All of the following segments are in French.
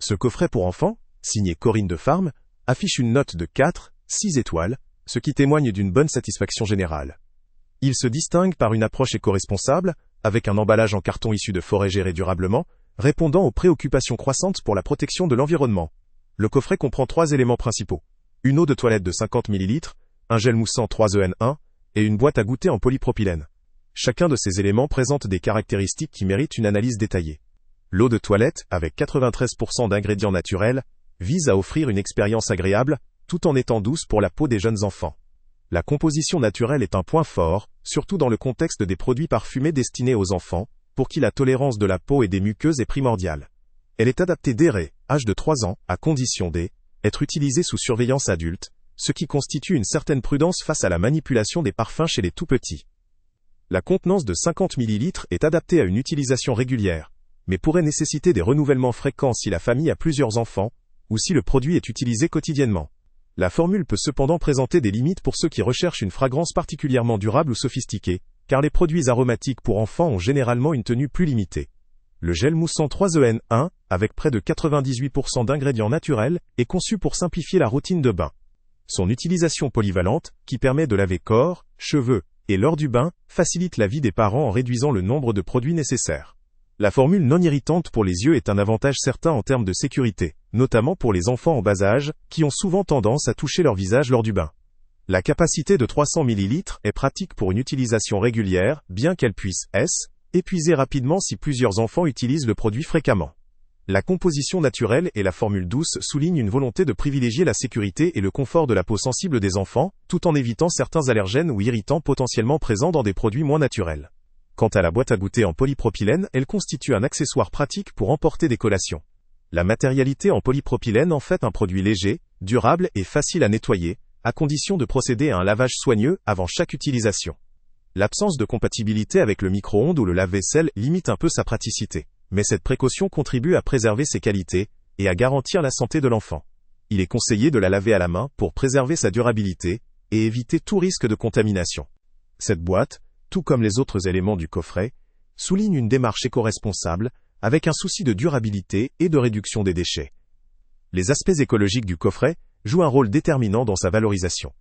Ce coffret pour enfants, signé Corinne de Farm, affiche une note de 4,6 étoiles, ce qui témoigne d'une bonne satisfaction générale. Il se distingue par une approche éco-responsable, avec un emballage en carton issu de forêts gérées durablement, répondant aux préoccupations croissantes pour la protection de l'environnement. Le coffret comprend 3 éléments principaux. Une eau de toilette de 50 ml, un gel moussant 3EN1 et une boîte à goûter en polypropylène. Chacun de ces éléments présente des caractéristiques qui méritent une analyse détaillée. L'eau de toilette, avec 93% d'ingrédients naturels, vise à offrir une expérience agréable, tout en étant douce pour la peau des jeunes enfants. La composition naturelle est un point fort, surtout dans le contexte des produits parfumés destinés aux enfants, pour qui la tolérance de la peau et des muqueuses est primordiale. Elle est adaptée dès âge de 3 ans, à condition d'être utilisée sous surveillance adulte, ce qui constitue une certaine prudence face à la manipulation des parfums chez les tout-petits. La contenance de 50 ml est adaptée à une utilisation régulière, mais pourrait nécessiter des renouvellements fréquents si la famille a plusieurs enfants, ou si le produit est utilisé quotidiennement. La formule peut cependant présenter des limites pour ceux qui recherchent une fragrance particulièrement durable ou sophistiquée, car les produits aromatiques pour enfants ont généralement une tenue plus limitée. Le gel moussant 3EN1, avec près de 98% d'ingrédients naturels, est conçu pour simplifier la routine de bain. Son utilisation polyvalente, qui permet de laver corps, cheveux et lors du bain, facilite la vie des parents en réduisant le nombre de produits nécessaires. La formule non irritante pour les yeux est un avantage certain en termes de sécurité, notamment pour les enfants en bas âge, qui ont souvent tendance à toucher leur visage lors du bain. La capacité de 300 ml est pratique pour une utilisation régulière, bien qu'elle puisse épuiser rapidement si plusieurs enfants utilisent le produit fréquemment. La composition naturelle et la formule douce soulignent une volonté de privilégier la sécurité et le confort de la peau sensible des enfants, tout en évitant certains allergènes ou irritants potentiellement présents dans des produits moins naturels. Quant à la boîte à goûter en polypropylène, elle constitue un accessoire pratique pour emporter des collations. La matérialité en polypropylène en fait un produit léger, durable et facile à nettoyer, à condition de procéder à un lavage soigneux avant chaque utilisation. L'absence de compatibilité avec le micro-ondes ou le lave-vaisselle limite un peu sa praticité, mais cette précaution contribue à préserver ses qualités et à garantir la santé de l'enfant. Il est conseillé de la laver à la main pour préserver sa durabilité et éviter tout risque de contamination. Cette boîte, tout comme les autres éléments du coffret, souligne une démarche éco-responsable, avec un souci de durabilité et de réduction des déchets. Les aspects écologiques du coffret jouent un rôle déterminant dans sa valorisation.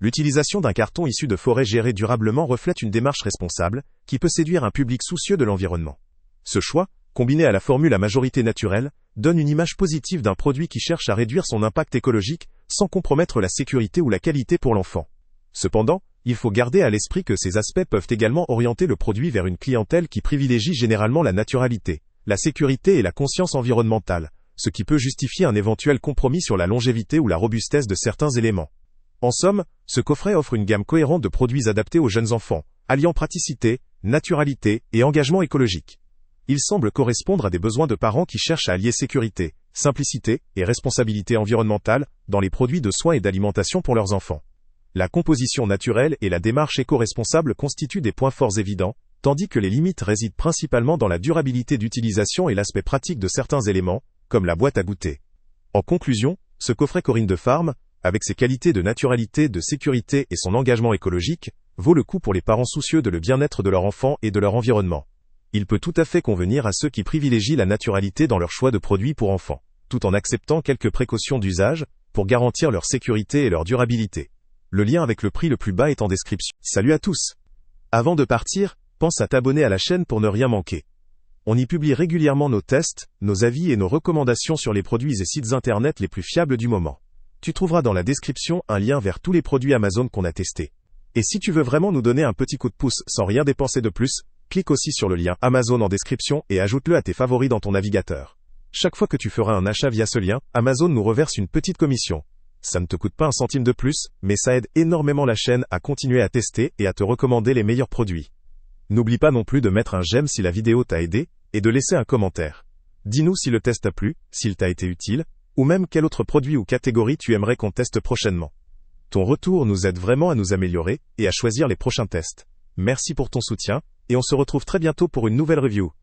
L'utilisation d'un carton issu de forêts gérées durablement reflète une démarche responsable, qui peut séduire un public soucieux de l'environnement. Ce choix, combiné à la formule à majorité naturelle, donne une image positive d'un produit qui cherche à réduire son impact écologique, sans compromettre la sécurité ou la qualité pour l'enfant. Cependant, il faut garder à l'esprit que ces aspects peuvent également orienter le produit vers une clientèle qui privilégie généralement la naturalité, la sécurité et la conscience environnementale, ce qui peut justifier un éventuel compromis sur la longévité ou la robustesse de certains éléments. En somme, ce coffret offre une gamme cohérente de produits adaptés aux jeunes enfants, alliant praticité, naturalité et engagement écologique. Il semble correspondre à des besoins de parents qui cherchent à allier sécurité, simplicité et responsabilité environnementale dans les produits de soins et d'alimentation pour leurs enfants. La composition naturelle et la démarche éco-responsable constituent des points forts évidents, tandis que les limites résident principalement dans la durabilité d'utilisation et l'aspect pratique de certains éléments, comme la boîte à goûter. En conclusion, ce coffret Corinne de Farm, avec ses qualités de naturalité, de sécurité et son engagement écologique, vaut le coup pour les parents soucieux de le bien-être de leur enfant et de leur environnement. Il peut tout à fait convenir à ceux qui privilégient la naturalité dans leur choix de produits pour enfants, tout en acceptant quelques précautions d'usage, pour garantir leur sécurité et leur durabilité. Le lien avec le prix le plus bas est en description. Salut à tous! Avant de partir, pense à t'abonner à la chaîne pour ne rien manquer. On y publie régulièrement nos tests, nos avis et nos recommandations sur les produits et sites internet les plus fiables du moment. Tu trouveras dans la description un lien vers tous les produits Amazon qu'on a testés. Et si tu veux vraiment nous donner un petit coup de pouce sans rien dépenser de plus, clique aussi sur le lien Amazon en description et ajoute-le à tes favoris dans ton navigateur. Chaque fois que tu feras un achat via ce lien, Amazon nous reverse une petite commission. Ça ne te coûte pas un centime de plus, mais ça aide énormément la chaîne à continuer à tester et à te recommander les meilleurs produits. N'oublie pas non plus de mettre un j'aime si la vidéo t'a aidé, et de laisser un commentaire. Dis-nous si le test t'a plu, s'il t'a été utile, ou même quel autre produit ou catégorie tu aimerais qu'on teste prochainement. Ton retour nous aide vraiment à nous améliorer, et à choisir les prochains tests. Merci pour ton soutien, et on se retrouve très bientôt pour une nouvelle review.